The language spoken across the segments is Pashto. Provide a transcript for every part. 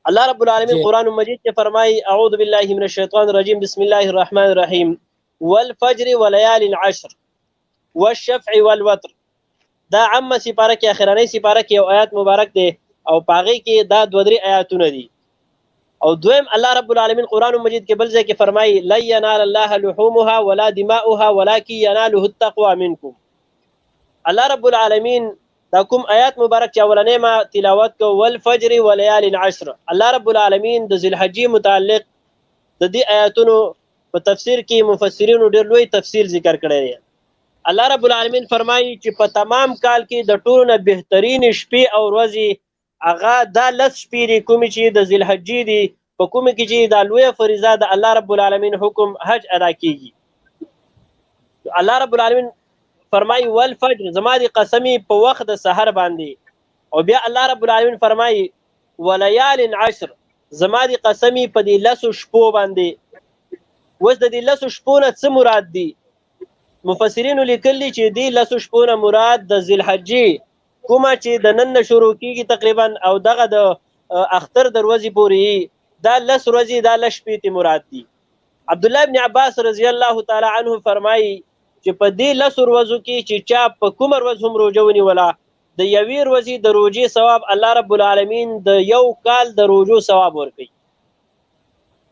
اللہ رب العالمین جی قرآن مجید کے فرمائی اعوذ باللہ من الشیطان الرجیم بسم اللہ الرحمن الرحیم والفجر ولیال عشر والشفع والوتر. دا عامه سپاره کې اخرنۍ سپاره کې یو آیات مبارک دی او پاغي کې دا دوه درې آیاتونه دي. او دویم الله رب العالمین قرآن مجید کې بل ځای کې فرمایي لن ینال الله لحومها ولا دماؤها ولكن يناله التقوى منکم. الله رب العالمین دا کوم آیات مبارک چې اولنې ما تلاوت کو والفجر ولیال عشر، الله رب العالمین د ذی الحجې متعلق د دې آیاتونو په تفسیر کې مفسرینو ډېر لوی تفصیل ذکر کړی دی. الله رب العالمین فرمایي چې په تمام کال کې د ټولو نه بهترین شپې او ورځې هغه دا 10 شپې دي کومې چې د ذی الحجې دي، په کومې کې چې دا لویه فریضه د الله رب العالمین حکم حج ادا کیږي. الله رب العالمین فرمایي والفجر، زما دی قسمی په وخت د سحر باندې. او بیا الله رب العالمین فرمایي ولیال عشر، زما دی قسمی په دې 10 شپو باندې. اوس د دې 10 شپو نه څه مراد دي؟ مفسرینو لیکلي چې دې 10 شپو نه مراد د ذی الحجې کومه چې د نن نه شروع کیږي تقریبا او دغه د اختر د ورځې پورې دا 10 ورځې دا 10 شپې ته مراد دي. عبد الله ابن عباس رضی الله تعالی عنه فرمایي چې په دې 10 ورځو کې چې چا په کومه ورځ هم روژه ونیوله د یوې ورځې د روژې ثواب الله رب العالمین د یو کال د روژو ثواب ورکوي.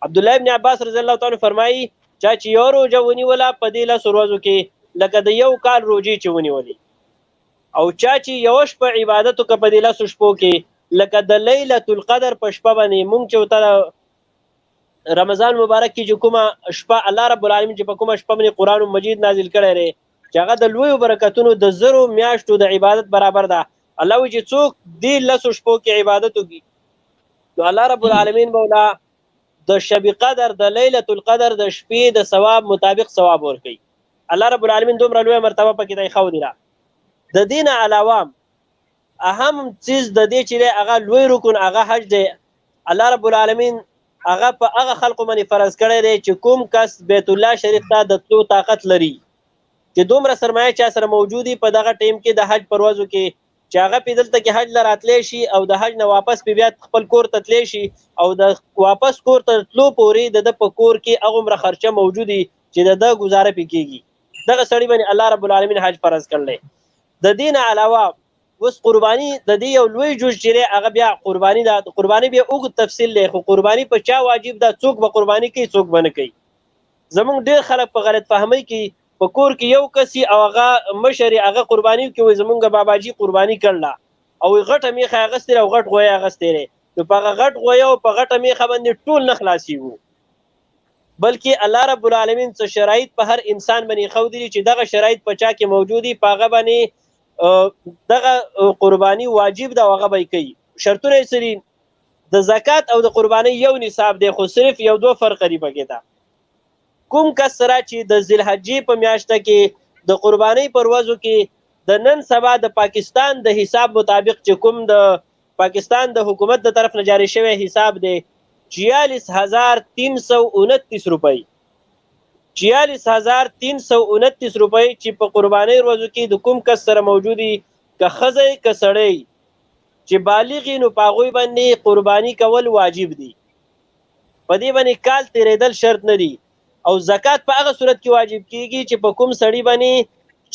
عبد الله ابن عباس رضی الله تعالی فرمایي چا چې یو روژه ونیوله په دې 10 ورځو کې لکه د یو کال روژې چې ونیولې، او چا چې یو شپه عبادت وکړه په دې 10 شپو کې لکه د لیلة القدر په شپه باندې مونږ چې ورته رمضان مبارک کې چې کومه شپه الله رب العالمین چې په کومه شپه باندې قرآن مجید نازل کړی دی چې هغه د لویو برکتونو د 1000 میاشتو د عبادت برابر ده. الله وایي چې څوک دې 10 شپو کې عبادت وکړي نو الله رب العالمین مولا د شب قدر د لیلة القدر د شپې د ثواب مطابق ثواب ورکوي. الله رب العالمین دومره لویه مرتبه پکې دی ښودي ده. د دین علاوه اهم چیز د دې چې هغه لوی رکن هغه حج دی. الله رب العالمین هغه په هغه خلقو باندې فرض کړی دی چې کوم کس بیت الله شریف ته د تلو طاقت لري، چې دومره سرمایه چا سره موجودي په دغه ټیم کې د حج پر ورځو کې چې هغه په دلته کې حج لراتلی شي او د حج نه واپس بیا خپل کور ته تلی شي او د واپس کور ته تلو پورې د په کور کې هغومره خرچه موجودي چې د گزاره پې کېږي. دغه سړي باندې الله رب العالمین حج فرض کړلی. د دین علاوه اوس قربانی د دې یو لوی جز چې هغه بیا قربانی ده. قربانی بیا اوږد تفصیل دی، خو قربانی په چا واجب ده، څوک به قربانی کوي څوک به نه کوي. زمونږ ډېر خلک په غلط فهمۍ کې په کور کې یو کسي او هغه مشر هغه قربانی کوي زمونږ باباجي قربانی کړله او غټه میخه اغستې او غټ غوی اغستې دی، نو په هغه غټ غوی او په غټه میخه باندې ټول نه خلاصېږو، بلکې الله رب العالمین څه شرایط په هر انسان باندې ښودلي چې دغه شرایط په چا کې موجودي په هغه باندې دغه قربانی واجب ده او هغه به کوي. شرطونه یې څه دي؟ د زکات او د قربانی یو نصاب دی، خو صرف یو دو فرق دی پکې ده. کوم کس سره چې د ذی الحجې په میاشته کې د قربانی پر ورځو کې د نن سبا د پاکستان د حساب مطابق چې کوم د پاکستان د حکومت د طرف نه جاری شوی حساب دی 44329 روپۍ، 44329 روپۍ چې په قربانی ورځو کې د کوم کس سره موجودي که ښځی که سړی چې بالغ نو په هغوی باندې قربانی کول واجب دي. په دې باندې کال تیریدل شرط نه دي او زکات په هغه صورت کې واجب کیږي چې په کوم سړي باندې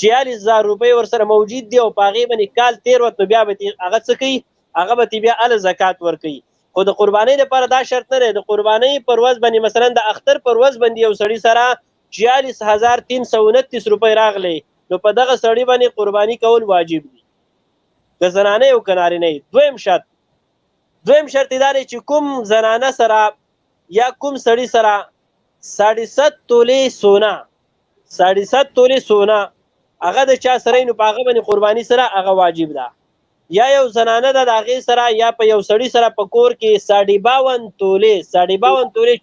44000 روپۍ ورسره موجود دي او په هغې باندې کال تیر وت نو بیا به هغه څه کوي، هغه به بیا هله زکات ورکوي. خو د قربانی لپاره دا شرط نه دی. د قربانی پر ورځ باندې مثلا د اختر پر ورځ باندې یو سړي سره 44329 روپۍ راغلی نو په دغه سړي باندې قربانی کول واجب دي، که زنانه او که نارینه. دویم شرط دا دی چې کوم زنانه سره یا کوم سړي سره 7.5 تولې سونا 7.5 تولې سونا هغه د چا سره نو په هغه باندې قربانی سره هغه واجب ده. یا یو زنانه ده د هغې سره یا په یو سړي سره په کور کې 52 تولې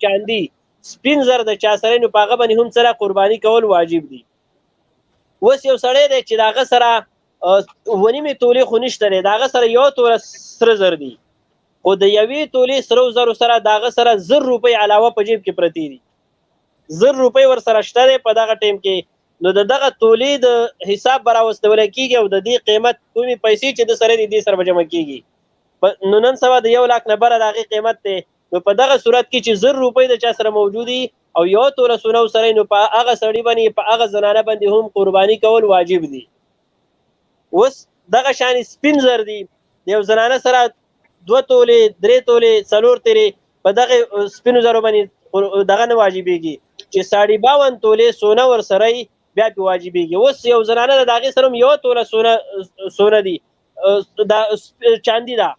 چاندي سپین زر د چا سره نو په هغه باندې هم سره قربانی کول واجب دي. اوس یو سړی دی چې د هغه سره 1.5 تولې خو نشته دی، د هغه سره 1 توله سره زر دي، خو د 1 تولې سرو زرو سره د هغه سره 1000 روپۍ علاوه په جیب کې پرتې دي، 1000 روپۍ ورسره شته دی په دغه ټیم کې. نو د دغه تولې د حساب به راوستولی کېږي او د دې قیمت کومې پیسې چې د سره دي دې سره به جمع کېږي. نو نن سبا د 1 لک نه بره د هغې قیمت دی. نو په دغه صورت کې چې 1000 روپۍ د چا سره موجودي او 1 توله سونه سره، نو په هغه سړي باندې په هغه زنانه باندې هم قرباني کول واجب دي. اوس دغه شان سپین زر دي، د یو زنانه سره 2 تولې 3 تولې 4 تولې په دغه سپینو زرو باندې دغه نه واجبېږي چې 52 تولې سونه ورسره بیا پې واجبېږي. اوس یو زنانه د هغې سره هم 1 توله سونه دي، دا چاندي ده،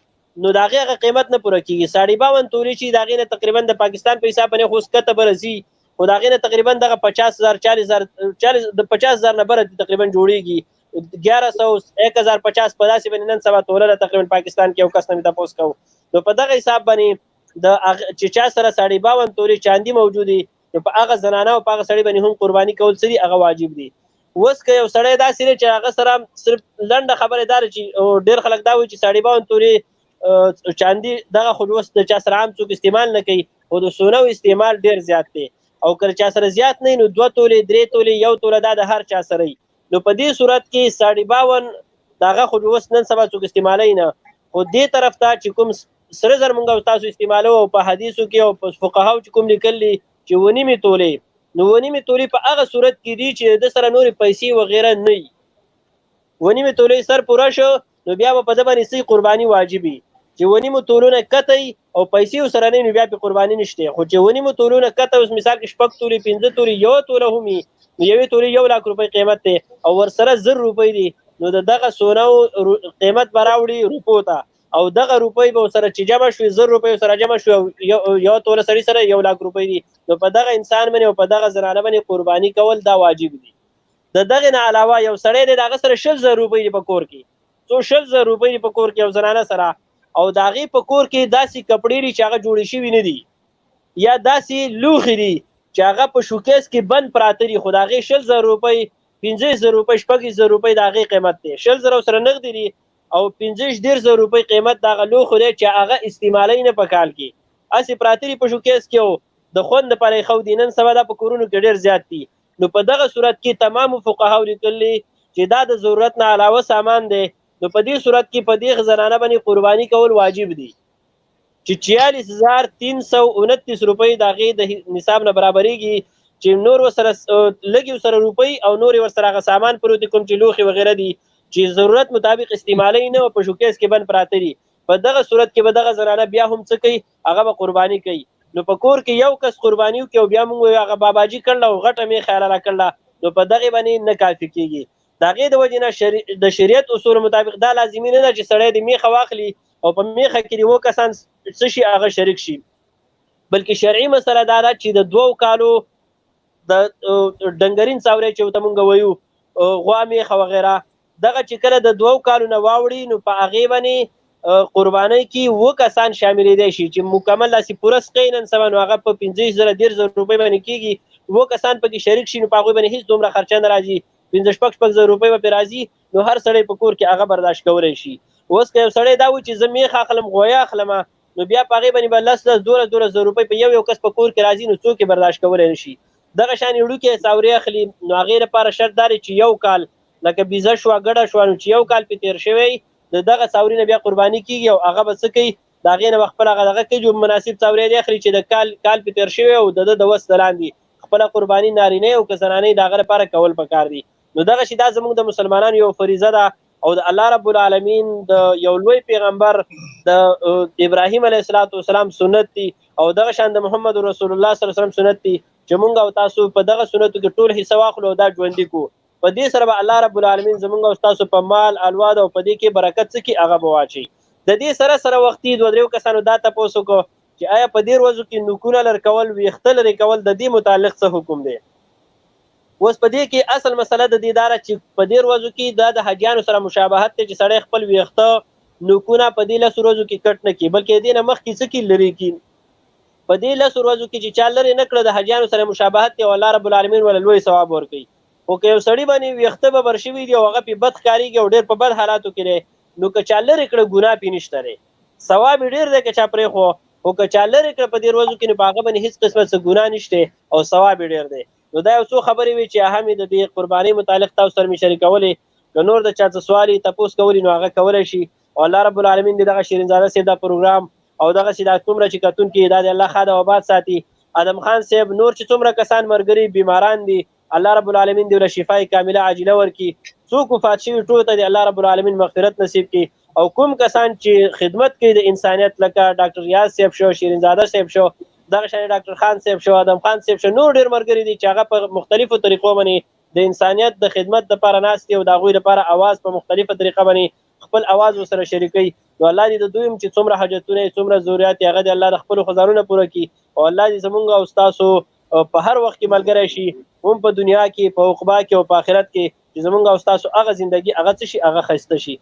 نو د هغې هغه قیمت نه پوره کېږي. 52 تولې چې د هغې نه تقریبا د پاکستان په حساب باندې خو ښکته به رسي، خو د هغې نه تقریبا دغه 50,000 40,000 د 50,000 نه بره تقریبا جوړېږي. 1100 1050 په داسې باندې نن سبا توله ده تقریبا پاکستان کې. یو کس نه مې تپوس کوو، نو په دغه حساب باندې چې چا سره 52 تولې چاندي موجودې، نو په هغه زنانه او په هغه سړي باندې هم قرباني کول څه هغه واجب دي. اوس که یو سړی داسې دی چې هغه سره صرف لنډه خبره دا ده چې ډېر خلک دا وایي چې 52 تولې چاندي دغه خو اوس د چا سره عام څوک استعمال نه کوي، خو د سونو استعمال ډېر زیات دی. او که چا سره زیات نه وي نو 2 تولې 3 تولې 1 توله دا د هر چا سره وي. نو په دې صورت کې 52 دغه خو اوس نن سبا څوک استعمالوي نه، خو دې طرف ته چې کوم سره زر مونږ تاسو استعمالو او په حدیثو کې او په فقهاو چې کوم لیکلي چې 1.5 تولې، نو 1.5 تولې په هغه صورت کې دي چې د سره نورې پیسې وغیره نه وي. 1.5 تولې سر پوره شو نو بیا به په ده باندې څه قرباني واجبي. چې 1.5 تولونه کته او پیسې ورسره نه وي نو بیا پې قرباني نشته. خو چې 1.5 تولونه کته، اوس مثال کې 6 تولې 5 تولې 1 توله هم وي، نو 1 تولې 1 لک روپۍ قیمت دی او ورسره 1000 روپۍ دي، نو د دغه سونو قیمت به راوړي روپو ته، او دغه روپۍ به ورسره چې جمع شوي 1000 روپۍ سره جمع شوي او 1 توله سړي سره 1 لک روپۍ دي، نو په دغه انسان باندې او په دغه زنانه باندې قرباني کول دا واجب دي. د دغې نه علاوه یو سړی دی د هغه سره 100,000 روپۍ دي په کور کې، څو 100,000 روپۍ دي په کور کې یو زنانه سره، او د هغې په کور کې داسې کپړې دي چې هغه جوړې شوي نه دي، یا داسې لوښي دي چې هغه په شوکیس کې بند پراته دي، خو د هغې 100,000 روپۍ 15,000 روپۍ 16,000 روپۍ د هغې قیمت دی. 100,000 سره نغدي دي او 15,000 روپۍ قیمت د هغه لوښو دی چې هغه استعمالوي نه په کال کې، هسې پراته دي په شوکیس کې او د خوند دپاره یې ښودي. نن سبا دا په کورونو کې ډېر زیات دي. نو په دغه صورت کې تمامو فقهاو لیکلي چې دا د ضرورت نه علاوه سامان دی، نو په دې صورت کې په دې زنانه باندې قرباني کول واجب دي چې 46,329 روپۍ د هغې د نصاب نه برابرېږي، چې نور ورسره لږې ورسره روپۍ او نورې ورسره هغه سامان پروت دي کوم چې لوښي وغیره دي چې ضرورت مطابق استعمالوي نه او په شوکیس کې بند پراته دي. په دغه صورت کې به دغه زنانه بیا هم څه کوي، هغه به قرباني کوي. نو په کور کې یو کس قرباني وکړي او بیا موږ هغه باباجي کړله او غټه میخه را کړله، نو په دغې باندې نه کافي کېږي. د هغې د وجې نه د شریعت اصولو مطابق دا لازمي نه ده چې سړی د میخه واخلي او په میخه کې د 2 کسان څه شي هغه شریک شي، بلکې شرعي مسله دا ده چې د 2 کالو د ډنګرین څاورۍ چې ورته مونږ وایو غوا میخه وغیره، دغه چې کله د 2 کالو نه واوړي نو په هغې باندې قربانۍ کې 2 کسان شاملېدی شي چې مکمل داسې پوره سقی نن سبا نو هغه په 15,000 روپۍ باندې کېږي. 2 کسان پکې شریک شي نو په هغوی باندې هېڅ دومره خرچه نه راځي، 15,000 روپۍ به پرې راځي، نو هر سړی په کور کې هغه برداشت کولی شي. اوس که یو سړی دا وایي چې زه میخ اخلم غویه اخلم، نو بیا په هغې باندې به 10,000 12,000 روپۍ په یو کس په کور کې راځي، نو څوک یې برداشت کولی نه شي. دغه شان وړوکې څاورې اخلي، نو هغې لپاره شرط دا دی چې 1 کال لکه بیزه شوه ګډه شوه، نو چې 1 کال پې تېر شوی د دغه څاوري نه بیا قرباني کېږي او هغه به څه کوي، د هغې نه به خپل هغه دغه کوي چې مناسب څاوري دې اخلي چې د کال پې تېر شوی او د ده د وس د لاندې خپله قرباني نارینه او که زنانۍ د هغه لپاره کول پکار دي. نو دغه شي دا زموږ د مسلمانانو یو فریضه ده او د الله رب العالمین د یو لوی پیغمبر د ابراهیم علیه السلام سنت دي او دغه شان د محمد رسول الله صلی الله علیه وسلم سنت دي چې مونږ او تاسو په دغه سنتو کې ټول حصه واخلو او دا ژوندي کړو. په دې سره به الله رب العالمین زمونږ او تاسو په مال اولاد او په دې کې برکت څه کړي هغه به واچوي. د دې سره وختي 2-3 کسانو دا تپوس وکړو چې آیا په دې ورځو کې نوکونه لر کول ویښته لرې کول د دې متعلق څه حکم دی. اوس په دې کې اصل مسله د دې داره چې په دې ورځو کې دا د حاجیانو سره مشابهت دی چې سړی خپل ویښته نوکونه په دې 10 ورځو کې کټ نه کړي، بلکې دې نه مخکې څه کړي لرې کړي. په دې 10 ورځو کې چې چا لرې نه کړه د حاجیانو سره مشابهت دی او الله رب العالمین ول لوی ثواب ورکوي. خو که یو سړي باندې ویښته به بر شوي دي او هغه پې بد ښکارېږي او ډېر په بد حالاتو کې دی، نو که چا لرې کړه ګناه پې نشته دی، ثواب یې ډېر دی که چا پرېښو، خو که چا لرې کړه په دې ورځو کې نو په هغه باندې هېڅ قسمه څه ګناه نشته او ثواب یې ډېر دی. نو دا یو څو خبرې وې چې اهم د دې قربانۍ متعلق تاسو سره مې شریکولې. که نور د چا څه سوال یې تپوس کولی نو هغه کولی شي او الله رب العالمین دې دغه شیرین زاده صاحب دا پروګرام او دغه سي دا څومره چې کتونکي دا د الله خاده آباد ساتي. ادم خان صاحب نور چې څومره کسان مرګري بیماران دي الله رب العالمین دې له شفای کامله عاجله ورکړي. څوک وفات شوي ټولو ته دې الله رب العالمین مغفرت نصیب کړي. او کوم کسان چې خدمت کوي د انسانیت لکه ډاکټر ریاض صاحب شو، شیرین زاده صاحب شو، دغه شان ډاکټر خان صاحب شو، ادم خان صاحب شو، نور ډېر مرګري دي چې هغه په مختلفو طریقو باندې د انسانیت د خدمت لپاره ناست دي او د هغوی لپاره اواز په مختلفه طریقه باندې خپل اواز ورسره شریکوي. نو الله دې د دوی چې څومره حاجتونه یې څومره ضرورت یې هغه دې الله د خپلو خزانونه پوره کړي او الله دې زمونږ او ستاسو په هر وخت کې ملګری شي، هم په دنیا کې، په عقبا کې او په آخرت کې، چې زمونږ او ستاسو هغه زندګي هغه څه شي هغه ښایسته شي.